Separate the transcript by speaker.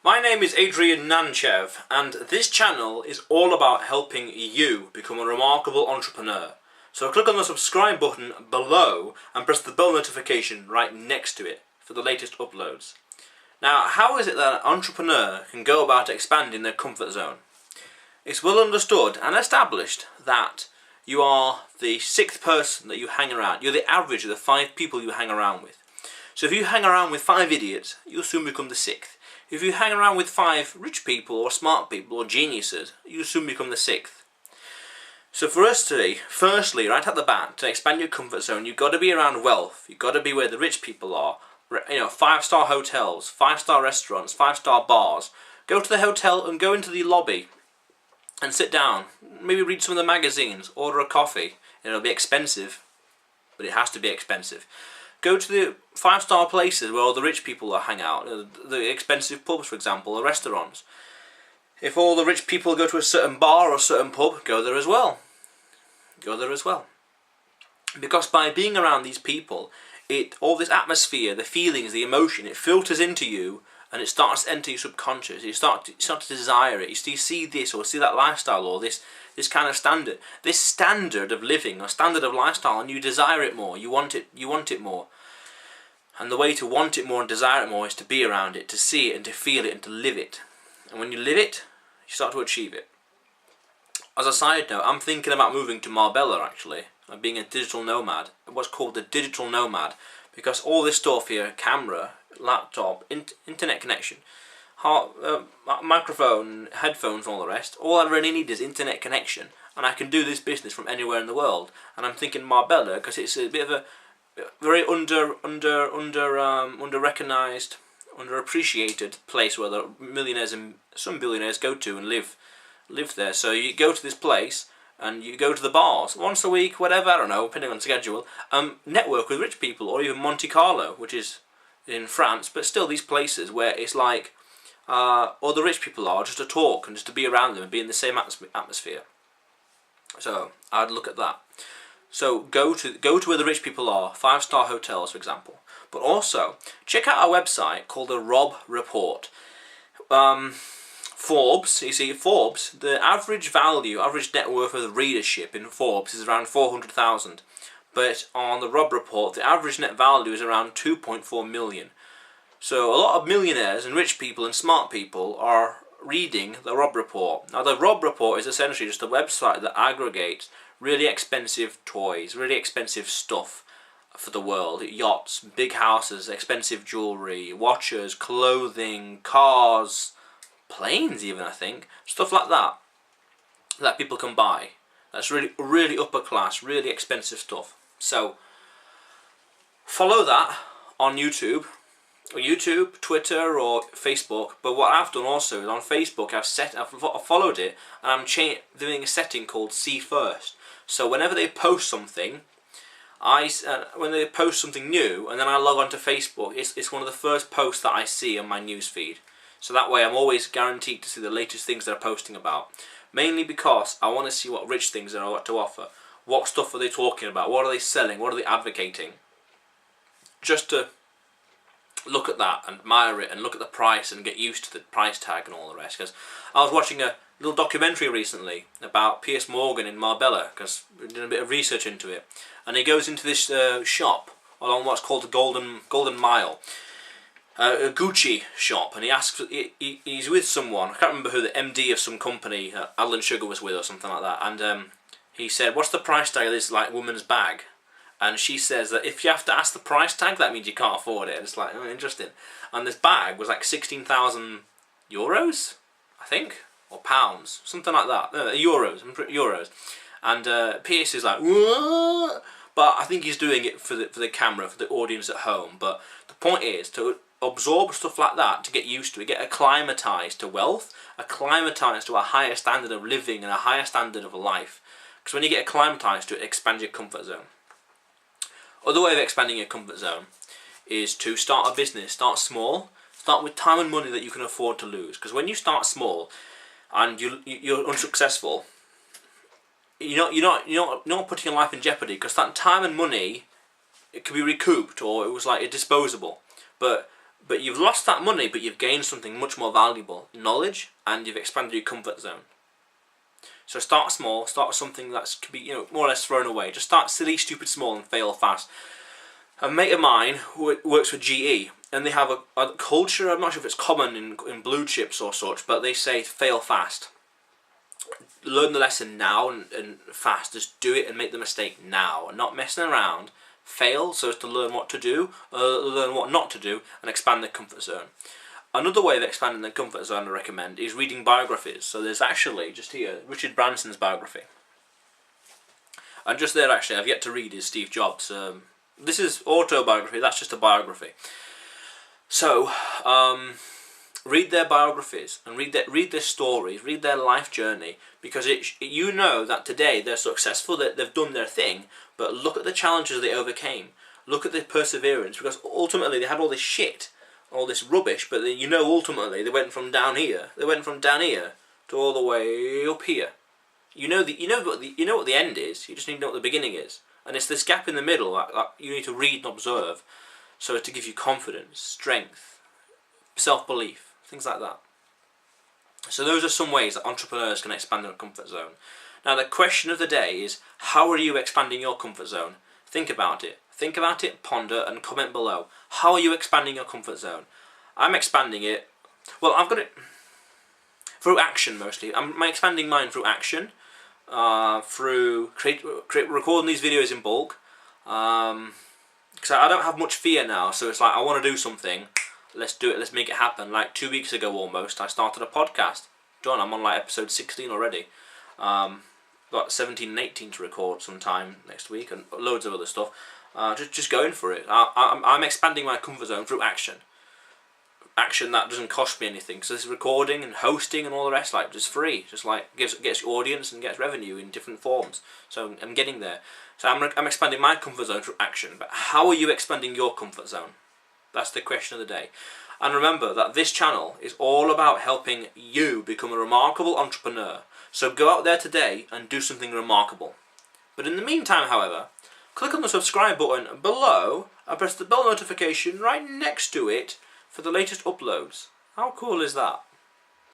Speaker 1: My name is Adrian Nantchev, and this channel is all about helping you become a remarkable entrepreneur. So click on the subscribe button below and press the bell notification right next to it for the latest uploads. Now, how is it that an entrepreneur can go about expanding their comfort zone? It's well understood and established that you are the sixth person that you hang around. You're the average of the 5 people you hang around with. So if you hang around with 5 idiots, you'll soon become the 6th. If you hang around with 5 rich people or smart people or geniuses, you'll soon become the 6th. So for us today, firstly, right at the bat, to expand your comfort zone, you've got to be around wealth. You've got to be where the rich people are. 5-star hotels, 5-star restaurants, 5-star bars. Go to the hotel and go into the lobby and sit down. Maybe read some of the magazines, order a coffee. It'll be expensive, but it has to be expensive. Go to the 5-star places where all the rich people hang out, the expensive pubs, for example, the restaurants. If all the rich people go to a certain bar or a certain pub, go there as well. Go there as well. Because by being around these people, all this atmosphere, the feelings, the emotion, it filters into you and it starts to enter your subconscious. You start to desire it. You see this or see that lifestyle or this kind of standard. This standard of living or standard of lifestyle, and you desire it more. You want it more. And the way to want it more and desire it more is to be around it, to see it and to feel it and to live it. And when you live it, you start to achieve it. As a side note, I'm thinking about moving to Marbella actually, and being a digital nomad. What's called the digital nomad, because all this stuff here, camera, laptop, internet connection, microphone, headphones and all the rest, all I really need is internet connection, and I can do this business from anywhere in the world. And I'm thinking Marbella because it's a bit of a very under-recognised, underappreciated place where the millionaires and some billionaires go to and live there. So you go to this place and you go to the bars once a week, whatever, I don't know, depending on schedule, network with rich people, or even Monte Carlo, which is in France, but still these places where it's like all the rich people are, just to talk and just to be around them and be in the same atmosphere. So I'd look at that. So go to where the rich people are, 5-star hotels, for example. But also check out our website called the Rob Report. Forbes, you see, Forbes, the average net worth of the readership in Forbes is around 400,000. But on the Rob Report, the average net value is around 2.4 million. So a lot of millionaires and rich people and smart people are reading the Rob Report. Now the Rob Report is essentially just a website that aggregates really expensive toys, really expensive stuff for the world. Yachts, big houses, expensive jewellery, watches, clothing, cars, planes even, I think. Stuff like that people can buy. That's really upper class, really expensive stuff. So follow that on YouTube, Twitter or Facebook. But what I've done also is on Facebook I've followed it, and I'm doing a setting called See First. So whenever they post something, when they post something new and then I log on to Facebook, it's one of the first posts that I see on my news feed. So that way I'm always guaranteed to see the latest things they're posting about. Mainly because I want to see what rich things there are to offer. What stuff are they talking about? What are they selling? What are they advocating? Just to look at that and admire it and look at the price and get used to the price tag and all the rest. Because I was watching a little documentary recently about Piers Morgan in Marbella, because we did a bit of research into it. And he goes into this shop along what's called the Golden Mile. A Gucci shop, and he asks. He's with someone. I can't remember who, the MD of some company, Alan Sugar was with or something like that. And he said, "What's the price tag of this woman's bag?" And she says that if you have to ask the price tag, that means you can't afford it. And it's like, oh, interesting. And this bag was like 16,000 euros, I think, or pounds, something like that. No, euros. And Pierce is like, what? But I think he's doing it for the camera, for the audience at home. But the point is to absorb stuff like that, to get used to it, get acclimatized to wealth, acclimatized to a higher standard of living and a higher standard of life. Because when you get acclimatized to it, it expands your comfort zone. Other way of expanding your comfort zone is to start a business. Start small. Start with time and money that you can afford to lose. Because when you start small and you're unsuccessful, you're not putting your life in jeopardy, because that time and money, it can be recouped, or it was like a disposable. But But you've lost that money, but you've gained something much more valuable, knowledge, and you've expanded your comfort zone. So start small, start with something that can be, more or less thrown away. Just start silly, stupid, small, and fail fast. A mate of mine who works for GE, and they have a culture, I'm not sure if it's common in blue chips or such, but they say fail fast. Learn the lesson now and fast. Just do it and make the mistake now, not messing around. Fail so as to learn what to do, learn what not to do, and expand the comfort zone. Another way of expanding the comfort zone I recommend is reading biographies. So there's actually, just here, Richard Branson's biography. And just there actually, I've yet to read is Steve Jobs. This is autobiography, that's just a biography. So, read their biographies and read their stories, read their life journey, because you know that today they're successful, that they've done their thing, but look at the challenges they overcame. Look at the perseverance, because ultimately they had all this shit, all this rubbish, but ultimately they went from down here. They went from down here to all the way up here. You know what the end is. You just need to know what the beginning is, and it's this gap in the middle that you need to read and observe, so as to give you confidence, strength, self-belief, things like that. So those are some ways that entrepreneurs can expand their comfort zone. Now the question of the day is, how are you expanding your comfort zone? Think about it. Think about it, ponder, and comment below. How are you expanding your comfort zone? I'm expanding it. Well, I've got it through action mostly. I'm expanding mine through action, through recording these videos in bulk. Because I don't have much fear now, so it's like I want to do something. Let's do it. Let's make it happen. Like 2 weeks ago almost, I started a podcast. Done. I'm on like episode 16 already. Got 17 and 18 to record sometime next week, and loads of other stuff. Just going for it. I'm expanding my comfort zone through action. Action that doesn't cost me anything. So this recording and hosting and all the rest, like, just free. Just like gets audience and gets revenue in different forms. So I'm getting there. So I'm expanding my comfort zone through action. But how are you expanding your comfort zone? That's the question of the day. And remember that this channel is all about helping you become a remarkable entrepreneur. So go out there today and do something remarkable. But in the meantime, however, click on the subscribe button below and press the bell notification right next to it for the latest uploads. How cool is that?